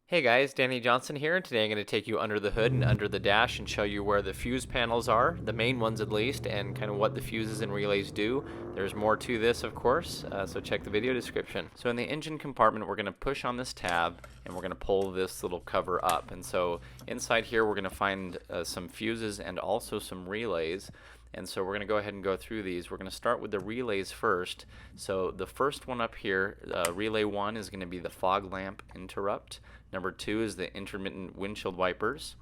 Hey guys, Danny Johnson here, and today I'm going to take you under the hood and under the dash and show you where the fuse panels are, the main ones at least, and kind of what the fuses and relays do. There's more to this, of course, so check the video description. So in the engine compartment, we're going to push on this tab, and we're going to pull this little cover up. And so inside here, we're going to find some fuses and also some relays. And so we're going to go ahead and go through these. We're going to start with the relays first. So the first one up here, relay 1, is going to be the fog lamp interrupt. Number 2 is the intermittent windshield wipers.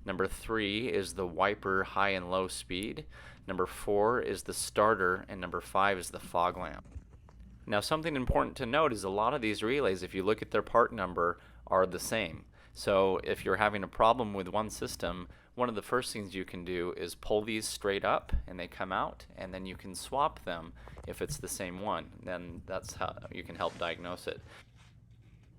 Number 3 is the wiper high and low speed. Number 4 is the starter, and number 5 is the fog lamp. Now something important to note is a lot of these relays, if you look at their part number, are the same. So if you're having a problem with one system, one of the first things you can do is pull these straight up and they come out, and then you can swap them if it's the same one. Then that's how you can help diagnose it.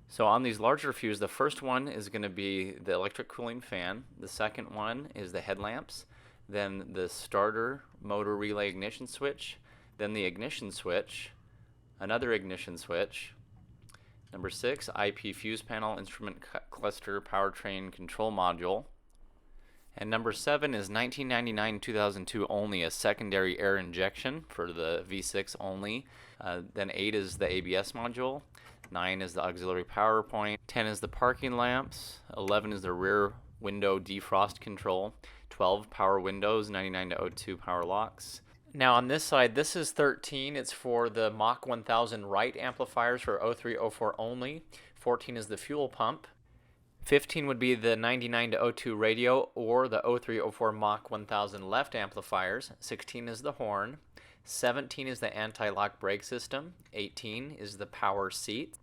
So on these larger fuses, the first one is going to be the electric cooling fan. The second one is the headlamps. Then the starter motor relay ignition switch. Then the ignition switch. Another ignition switch. Number 6, IP fuse panel instrument cluster powertrain control module. And number 7 is 1999-2002 only, a secondary air injection for the V6 only. Then 8 is the ABS module. 9 is the auxiliary power point. 10 is the parking lamps. 11 is the rear window defrost control. 12 power windows, 99-02 power locks. Now on this side, this is 13. It's for the Mach 1000 right amplifiers for 0304 only. 14 is the fuel pump. 15 would be the 99-02 radio or the 0304 Mach 1000 left amplifiers. 16 is the horn. 17 is the anti-lock brake system. 18 is the power seat.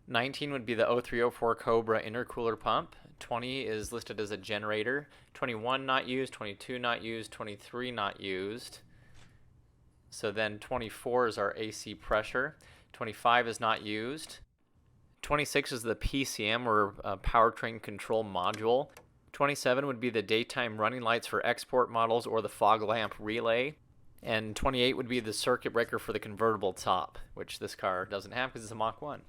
19 would be the 0304 Cobra intercooler pump. 20 is listed as a generator. 21 not used, 22 not used, 23 not used. So then 24 is our AC pressure. 25 is not used. 26 is the PCM or powertrain control module. 27 would be the daytime running lights for export models or the fog lamp relay. And 28 would be the circuit breaker for the convertible top, which this car doesn't have because it's a Mach 1.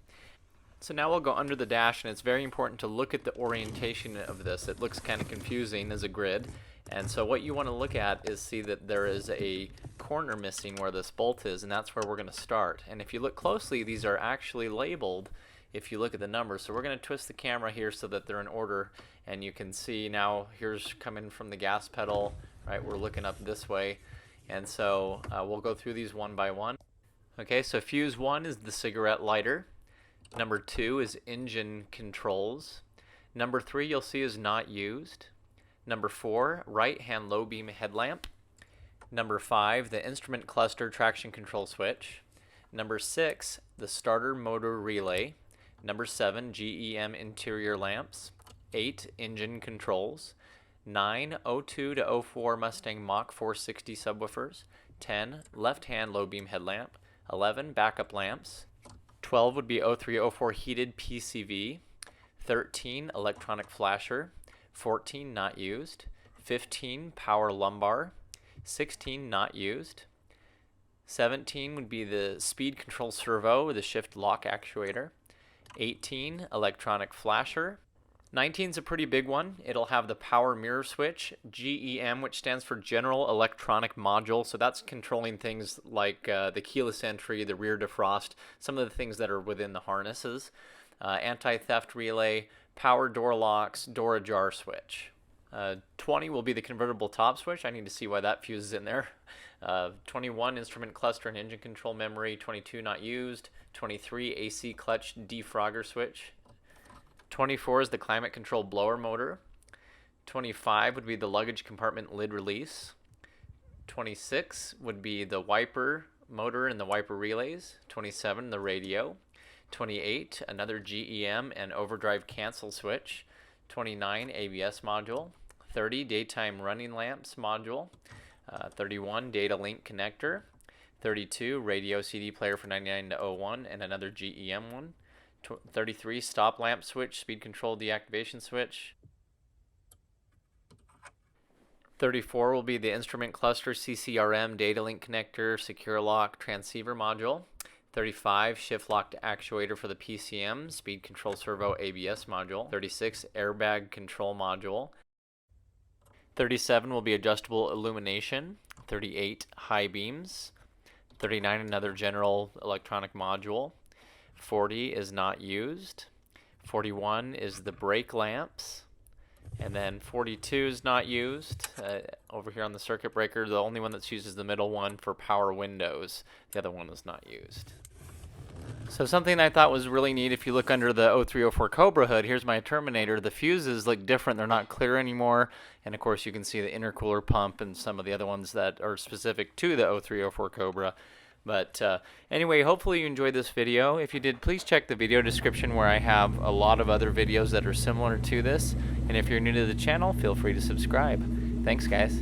So now we'll go under the dash, and it's very important to look at the orientation of this. It looks kind of confusing as a grid. And so what you want to look at is see that there is a corner missing where this bolt is, and that's where we're going to start. And if you look closely, these are actually labeled if you look at the numbers. So we're going to twist the camera here so that they're in order, and you can see now here's coming from the gas pedal, right? We're looking up this way. And so we'll go through these one by one. Okay, so fuse 1 is the cigarette lighter. Number 2 is engine controls. Number 3 you'll see is not used. Number 4, right hand low beam headlamp. Number 5, the instrument cluster traction control switch. Number 6, the starter motor relay. Number 7, GEM interior lamps. 8, engine controls. 9, 02 to 04 Mustang Mach 460 subwoofers. 10, left-hand low beam headlamp. 11, backup lamps. 12 would be 0304 heated PCV. 13, electronic flasher. 14, not used. 15, power lumbar. 16, not used. 17 would be the speed control servo with a shift lock actuator. 18, electronic flasher. 19 is a pretty big one. It'll have the power mirror switch, GEM, which stands for General Electronic Module. So that's controlling things like the keyless entry, the rear defrost, some of the things that are within the harnesses. Anti-theft relay, power door locks, door ajar switch. 20 will be the convertible top switch. I need to see why that fuse is in there. 21, instrument cluster and engine control memory. 22, not used. 23, AC clutch defogger switch. 24 is the climate control blower motor. 25 would be the luggage compartment lid release. 26 would be the wiper motor and the wiper relays. 27, the radio. 28, another GEM and overdrive cancel switch. 29, ABS module. 30, daytime running lamps module. 31, data link connector. 32, radio CD player for 99-01 and another GEM one. 33, stop lamp switch, speed control deactivation switch. 34 will be the instrument cluster, CCRM, data link connector, secure lock, transceiver module. 35, shift locked actuator for the PCM, speed control servo ABS module. 36, airbag control module. 37 will be adjustable illumination. 38, high beams. 39, another general electronic module. 40 is not used. 41 is the brake lamps. And then 42 is not used. Over here on the circuit breaker, the only one that's used is the middle one for power windows. The other one is not used. So something I thought was really neat, if you look under the 0304 Cobra hood, here's my Terminator. The fuses look different. They're not clear anymore. And of course you can see the intercooler pump and some of the other ones that are specific to the 0304 Cobra. But anyway, hopefully you enjoyed this video. If you did, please check the video description where I have a lot of other videos that are similar to this. And if you're new to the channel, feel free to subscribe. Thanks, guys.